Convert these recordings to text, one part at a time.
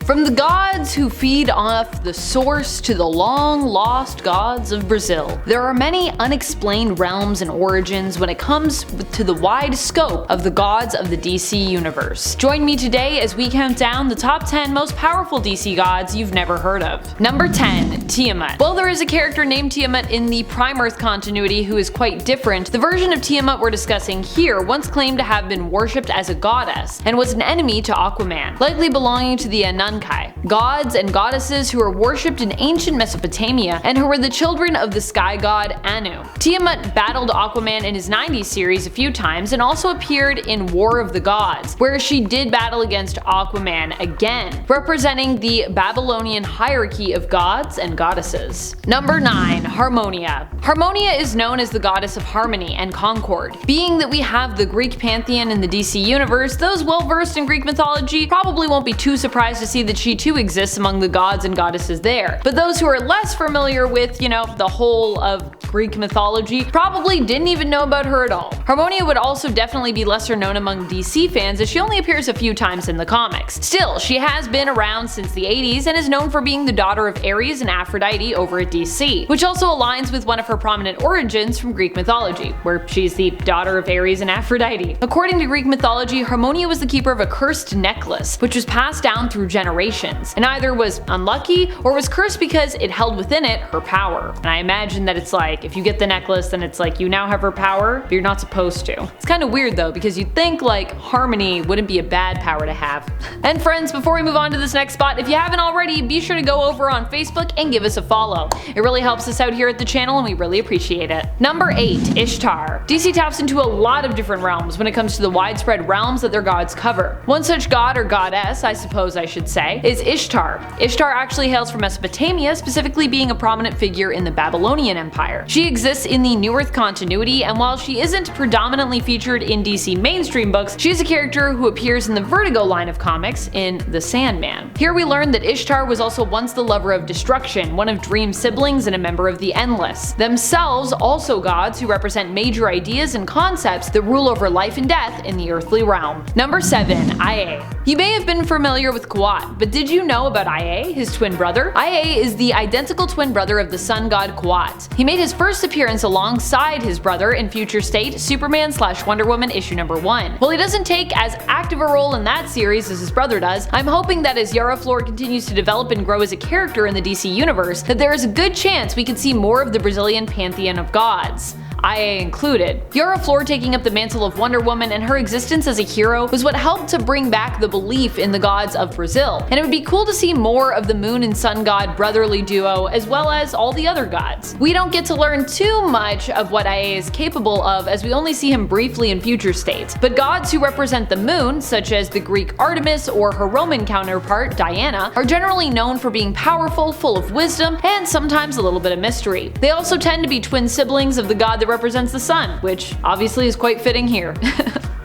From the gods who feed off the source to the long-lost gods of Brazil, there are many unexplained realms and origins when it comes to the wide scope of the gods of the DC universe. Join me today as we count down the top 10 most powerful DC gods you've never heard of. Number 10. Tiamat. While there is a character named Tiamat in the Prime Earth continuity who is quite different, the version of Tiamat we're discussing here once claimed to have been worshipped as a goddess and was an enemy to Aquaman, likely belonging to the Anunkai, gods and goddesses who were worshipped in ancient Mesopotamia and who were the children of the sky god Anu. Tiamat battled Aquaman in his 90s series a few times and also appeared in War of the Gods, where she did battle against Aquaman again, representing the Babylonian hierarchy of gods and goddesses. Number 9. Harmonia. Harmonia is known as the goddess of harmony and concord. Being that we have the Greek pantheon in the DC universe, those well versed in Greek mythology probably won't be too surprised to see that she too exists among the gods and goddesses there. But those who are less familiar with, the whole of Greek mythology probably didn't even know about her at all. Harmonia would also definitely be lesser known among DC fans as she only appears a few times in the comics. Still, she has been around since the 80s and is known for being the daughter of Ares and Aphrodite over at DC, which also aligns with one of her prominent origins from Greek mythology, where she's the daughter of Ares and Aphrodite. According to Greek mythology, Harmonia was the keeper of a cursed necklace, which was passed down through generations, and either was unlucky or was cursed because it held within it her power. And I imagine that it's like, if you get the necklace, then it's like you now have her power, but you're not supposed to. It's kind of weird though, because you'd think like harmony wouldn't be a bad power to have. And friends, before we move on to this next spot, if you haven't already, be sure to go over on Facebook and give us a follow. It really helps us out here at the channel and we really appreciate it. Number 8. Ishtar. DC taps into a lot of different realms when it comes to the widespread realms that their gods cover. One such god or goddess, I suppose I should say, is Ishtar. Ishtar actually hails from Mesopotamia, specifically being a prominent figure in the Babylonian Empire. She exists in the New Earth continuity, and while she isn't predominantly featured in DC mainstream books, she is a character who appears in the Vertigo line of comics in The Sandman. Here we learn that Ishtar was also once the lover of destruction, one of Dream's siblings and a member of the Endless, themselves also gods who represent major ideas and concepts that rule over life and death in the earthly realm. Number 7. Ia. You may have been familiar with Quat, but did you know about Ia, his twin brother? Ia is the identical twin brother of the sun god Quat. He made his first appearance alongside his brother in Future State Superman/Wonder Woman issue number 1. While he doesn't take as active a role in that series as his brother does, I'm hoping that as Yara Flor continues to develop and grow as a character in the DC universe, that there is a good chance we could see more of the Brazilian pantheon of gods, Ia included. Yara Flor taking up the mantle of Wonder Woman and her existence as a hero was what helped to bring back the belief in the gods of Brazil, and it would be cool to see more of the moon and sun god brotherly duo as well as all the other gods. We don't get to learn too much of what Ia is capable of as we only see him briefly in Future State, but gods who represent the moon, such as the Greek Artemis or her Roman counterpart Diana, are generally known for being powerful, full of wisdom, and sometimes a little bit of mystery. They also tend to be twin siblings of the god that represents the sun, which obviously is quite fitting here.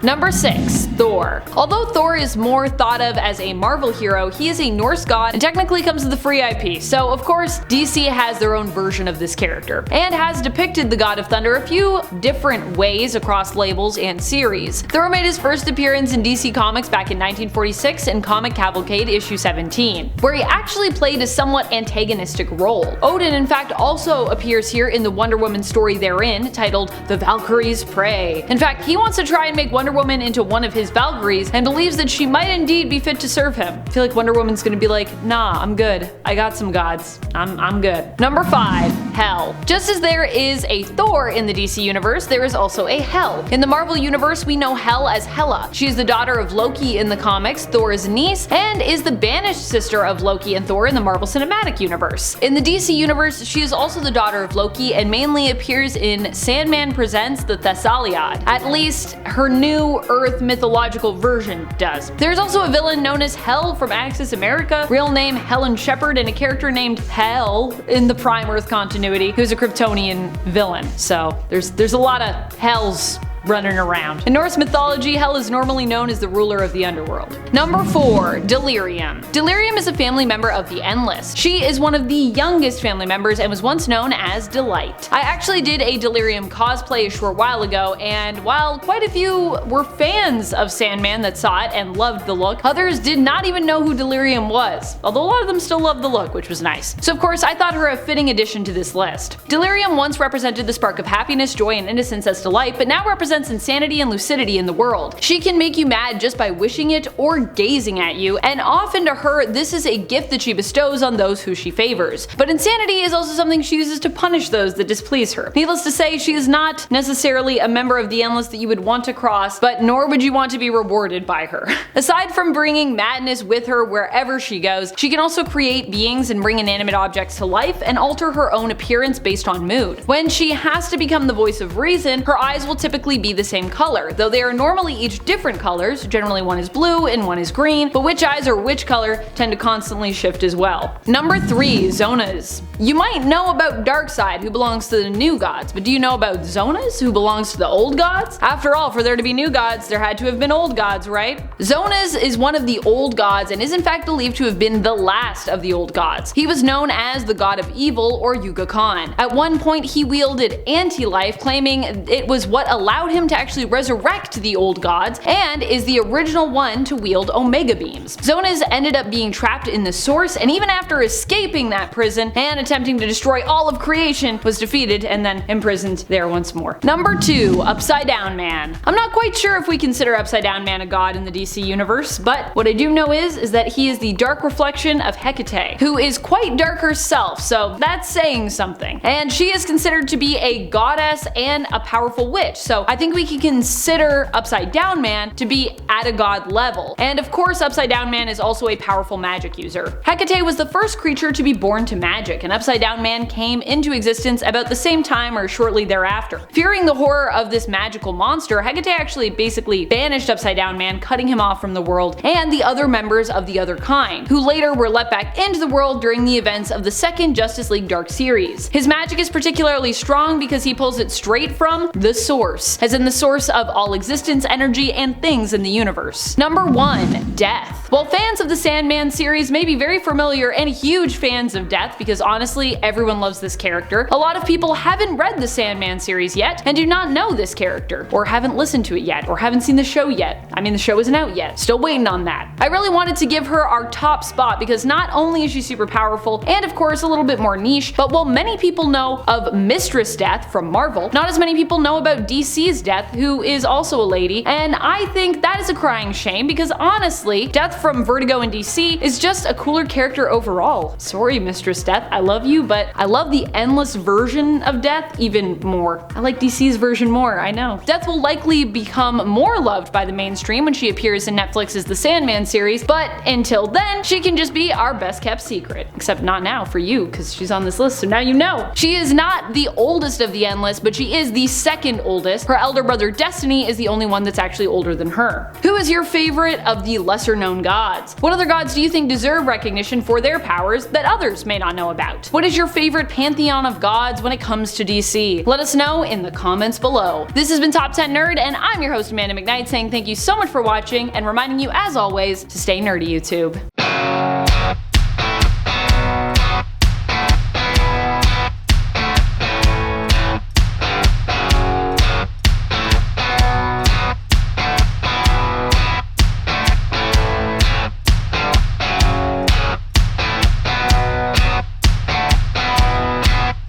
Number 6. Thor. Although Thor is more thought of as a Marvel hero, he is a Norse god and technically comes with a free IP, so of course DC has their own version of this character, and has depicted the god of thunder a few different ways across labels and series. Thor made his first appearance in DC Comics back in 1946 in Comic Cavalcade issue 17, where he actually played a somewhat antagonistic role. Odin in fact also appears here in the Wonder Woman story therein, titled The Valkyries Pray. In fact, he wants to try and make Wonder Woman into one of his Valkyries and believes that she might indeed be fit to serve him. I feel like Wonder Woman's gonna be like, nah, I'm good. I got some gods. I'm good. Number 5. Hel. Just as there is a Thor in the DC universe, there is also a Hel. In the Marvel universe, we know Hel as Hela. She is the daughter of Loki in the comics, Thor's niece, and is the banished sister of Loki and Thor in the Marvel Cinematic Universe. In the DC universe, she is also the daughter of Loki and mainly appears in Sandman Presents the Thessaliad. At least her new Earth mythological version does. There's also a villain known as Hel from Axis America, real name Helen Shepard, and a character named Hel in the Prime Earth continuity who's a Kryptonian villain. So there's a lot of Hels running around. In Norse mythology, Hel is normally known as the ruler of the underworld. Number 4. Delirium. Delirium is a family member of the Endless. She is one of the youngest family members and was once known as Delight. I actually did a Delirium cosplay a short while ago, and while quite a few were fans of Sandman that saw it and loved the look, others did not even know who Delirium was, although a lot of them still loved the look, which was nice. So of course I thought her a fitting addition to this list. Delirium once represented the spark of happiness, joy, and innocence as Delight, but now represents insanity and lucidity in the world. She can make you mad just by wishing it or gazing at you, and often to her this is a gift that she bestows on those who she favors. But insanity is also something she uses to punish those that displease her. Needless to say, she is not necessarily a member of the Endless that you would want to cross, but nor would you want to be rewarded by her. Aside from bringing madness with her wherever she goes, she can also create beings and bring inanimate objects to life and alter her own appearance based on mood. When she has to become the voice of reason, her eyes will typically be the same color, though they are normally each different colors. Generally one is blue and one is green, but which eyes are which color tend to constantly shift as well. Number 3. Zonuz. You might know about Darkseid, who belongs to the new gods, but do you know about Zonuz, who belongs to the old gods? After all, for there to be new gods, there had to have been old gods, right? Zonuz is one of the old gods and is in fact believed to have been the last of the old gods. He was known as the god of evil, or Yuga Khan. At one point he wielded anti-life, claiming it was what allowed him to actually resurrect the old gods, and is the original one to wield Omega beams. Zonuz ended up being trapped in the Source, and even after escaping that prison and attempting to destroy all of creation, was defeated and then imprisoned there once more. Number 2. Upside Down Man. I'm not quite sure if we consider Upside Down Man a god in the DC universe, but what I do know is that he is the dark reflection of Hecate, who is quite dark herself, so that's saying something. And she is considered to be a goddess and a powerful witch, so I think we can consider Upside Down Man to be at a god level. And of course Upside Down Man is also a powerful magic user. Hecate was the first creature to be born to magic, and Upside Down Man came into existence about the same time or shortly thereafter. Fearing the horror of this magical monster, Hecate actually basically banished Upside Down Man, cutting him off from the world and the other members of the other kind, who later were let back into the world during the events of the second Justice League Dark series. His magic is particularly strong because he pulls it straight from the source, as in the source of all existence, energy, and things in the universe. Number 1. Death. While fans of the Sandman series may be very familiar and huge fans of Death, because honestly everyone loves this character, a lot of people haven't read the Sandman series yet and do not know this character, or haven't listened to it yet, or haven't seen the show yet. I mean, the show isn't out yet. Still waiting on that. I really wanted to give her our top spot because not only is she super powerful and of course a little bit more niche, but while many people know of Mistress Death from Marvel, not as many people know about DC's Death, who is also a lady, and I think that is a crying shame because honestly, Death from Vertigo and DC is just a cooler character overall. Sorry Mistress Death, I love you, but I love the Endless version of Death even more. I like DC's version more, I know. Death will likely become more loved by the mainstream when she appears in Netflix's The Sandman series, but until then, she can just be our best kept secret. Except not now for you, because she's on this list, so now you know. She is not the oldest of the Endless, but she is the second oldest. Her elder brother Destiny is the only one that's actually older than her. Who is your favorite of the lesser known gods? What other gods do you think deserve recognition for their powers that others may not know about? What is your favorite pantheon of gods when it comes to DC? Let us know in the comments below. This has been Top 10 Nerd, and I'm your host Amanda McKnight saying thank you so much for watching and reminding you as always to stay nerdy, YouTube.